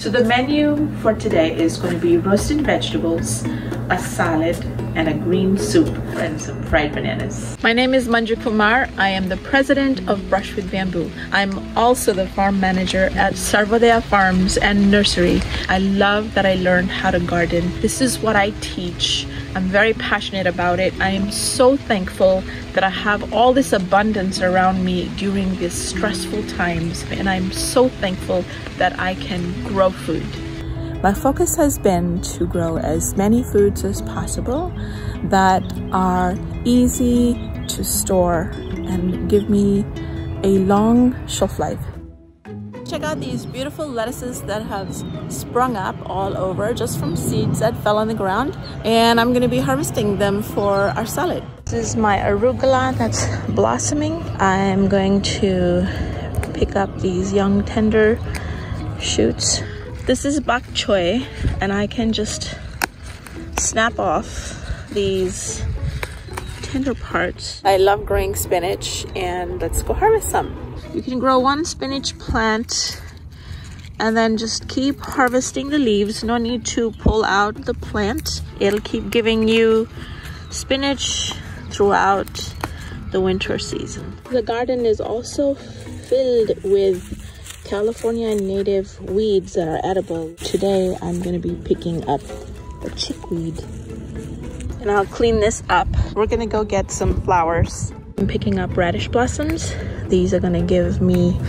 So the menu for today is going to be roasted vegetables, a salad, and a green soup, and some fried bananas. My name is Manju Kumar. I am the president of Brush with Bamboo. I'm also the farm manager at Sarvodaya Farms and Nursery. I love that I learned how to garden. This is what I teach. I'm very passionate about it. I am so thankful that I have all this abundance around me during these stressful times, and I'm so thankful that I can grow food. My focus has been to grow as many foods as possible that are easy to store and give me a long shelf life. Check out these beautiful lettuces that have sprung up all over just from seeds that fell on the ground, and I'm going to be harvesting them for our salad. This is my arugula that's blossoming. I'm going to pick up these young tender shoots. This is bok choy, and I can just snap off these tender parts. I love growing spinach, and let's go harvest some. You can grow one spinach plant and then just keep harvesting the leaves. No need to pull out the plant. It'll keep giving you spinach throughout the winter season. The garden is also filled with California native weeds that are edible. Today I'm going to be picking up the chickweed, and I'll clean this up. We're going to go get some flowers. I'm picking up radish blossoms. These are going to give me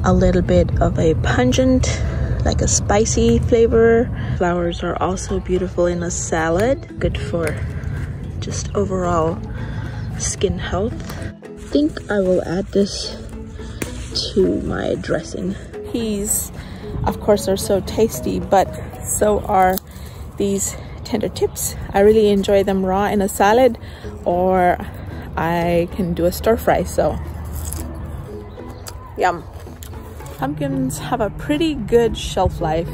a little bit of a pungent, like a spicy flavor. Flowers are also beautiful in a salad, good for just overall skin health. I think I will add this to my dressing. Peas, of course, are so tasty, but so are these tender tips. I really enjoy them raw in a salad, or I can do a stir fry. So yum. Pumpkins have a pretty good shelf life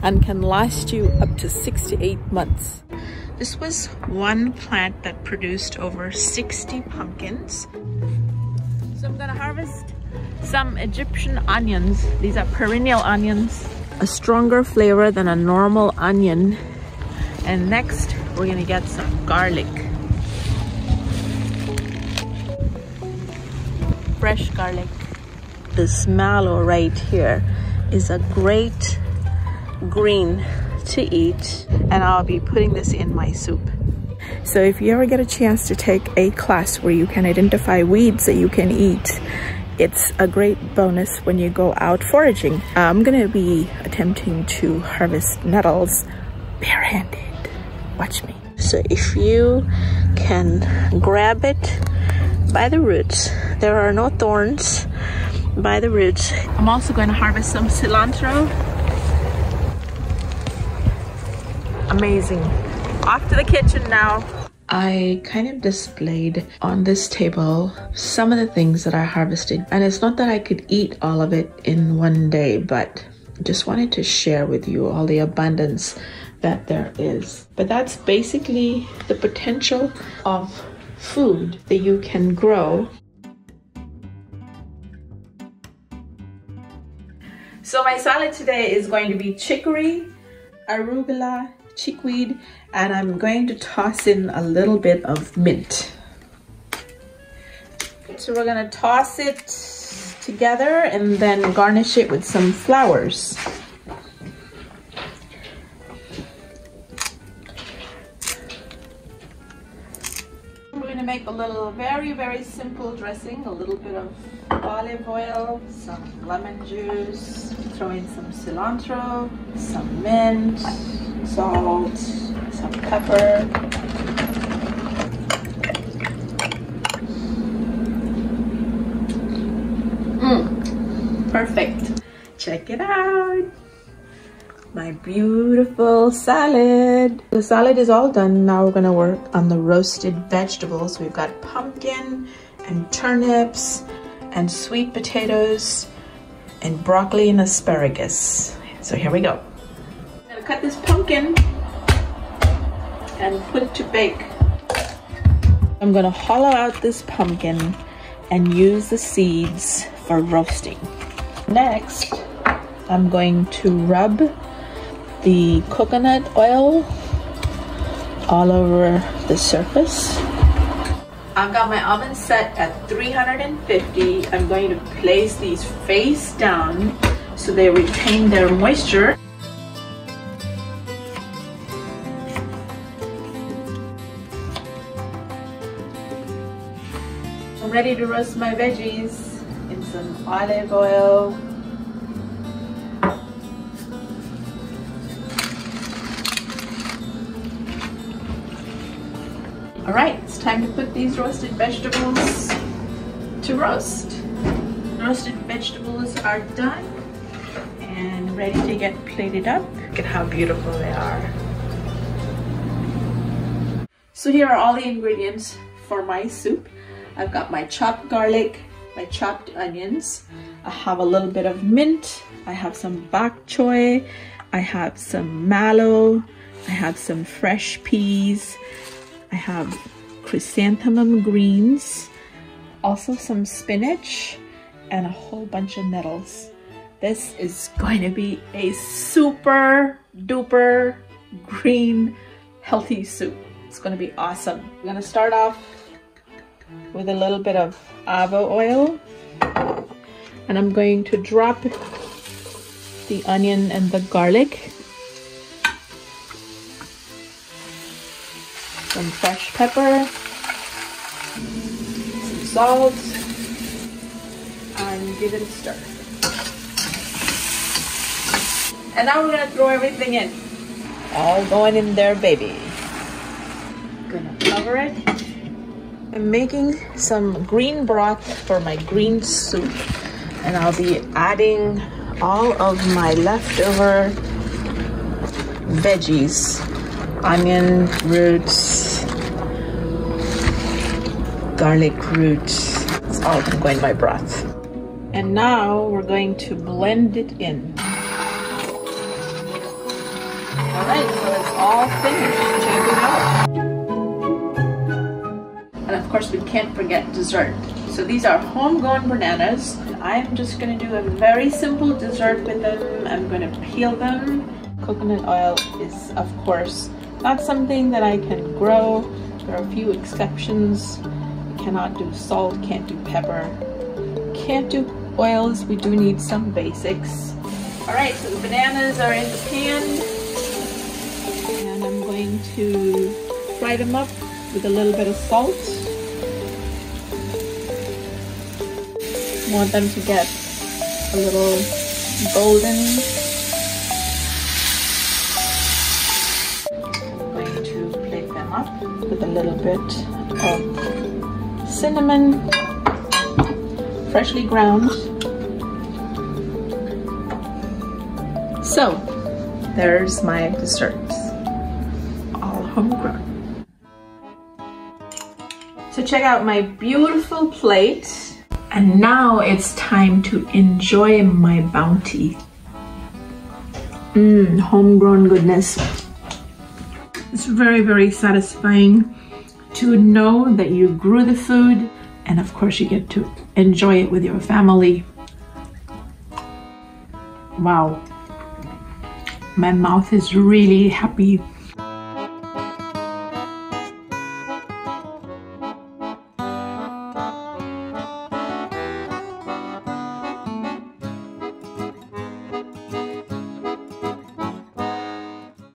and can last you up to 6 to 8 months. This was one plant that produced over 60 pumpkins. So I'm gonna harvest some Egyptian onions. These are perennial onions, a stronger flavor than a normal onion. And next we're gonna get some garlic. Fresh garlic. This mallow right here is a great green to eat, and I'll be putting this in my soup. So if you ever get a chance to take a class where you can identify weeds that you can eat, it's a great bonus when you go out foraging. I'm gonna be attempting to harvest nettles barehanded. Watch me. So if you can grab it by the roots, there are no thorns by the roots. I'm also going to harvest some cilantro. Amazing. Off to the kitchen now. I kind of displayed on this table some of the things that I harvested, and it's not that I could eat all of it in one day, but just wanted to share with you all the abundance that there is. But that's basically the potential of food that you can grow. So my salad today is going to be chicory, arugula, chickweed, and I'm going to toss in a little bit of mint. So we're gonna toss it together and then garnish it with some flowers. We're gonna make a little very simple dressing, a little bit of olive oil, some lemon juice, throw in some cilantro, some mint, salt, some pepper. Perfect. Check it out. My beautiful salad. The salad is all done. Now we're gonna work on the roasted vegetables. We've got pumpkin and turnips and sweet potatoes and broccoli and asparagus. So here we go. I'm gonna cut this pumpkin and put it to bake. I'm gonna hollow out this pumpkin and use the seeds for roasting. Next, I'm going to rub the coconut oil all over the surface. I've got my oven set at 350. I'm going to place these face down so they retain their moisture. I'm ready to roast my veggies in some olive oil. All right, it's time to put these roasted vegetables to roast. Roasted vegetables are done and ready to get plated up. Look at how beautiful they are. So here are all the ingredients for my soup. I've got my chopped garlic, my chopped onions. I have a little bit of mint. I have some bok choy. I have some mallow. I have some fresh peas. I have chrysanthemum greens, also some spinach, and a whole bunch of nettles. This is going to be a super duper green healthy soup. It's going to be awesome. I'm going to start off with a little bit of avocado oil, and I'm going to drop the onion and the garlic, some fresh pepper, some salt, and give it a stir. And now we're gonna throw everything in. All going in there, baby. Gonna cover it. I'm making some green broth for my green soup, and I'll be adding all of my leftover veggies. Onion roots, garlic roots, it's all going to go in my broth. And now we're going to blend it in. All right, so it's all finished. Check it out. And of course, we can't forget dessert. So these are homegrown bananas. I'm just going to do a very simple dessert with them. I'm going to peel them. Coconut oil is, of course, not something that I can grow. There are a few exceptions. You cannot do salt, can't do pepper, can't do oils. We do need some basics. All right, so the bananas are in the pan, and I'm going to fry them up with a little bit of salt. I want them to get a little golden. With a little bit of cinnamon, freshly ground. So there's my desserts, all homegrown. So check out my beautiful plate, and now it's time to enjoy my bounty. Homegrown goodness. It's very, very satisfying to know that you grew the food, and of course you get to enjoy it with your family. Wow. My mouth is really happy.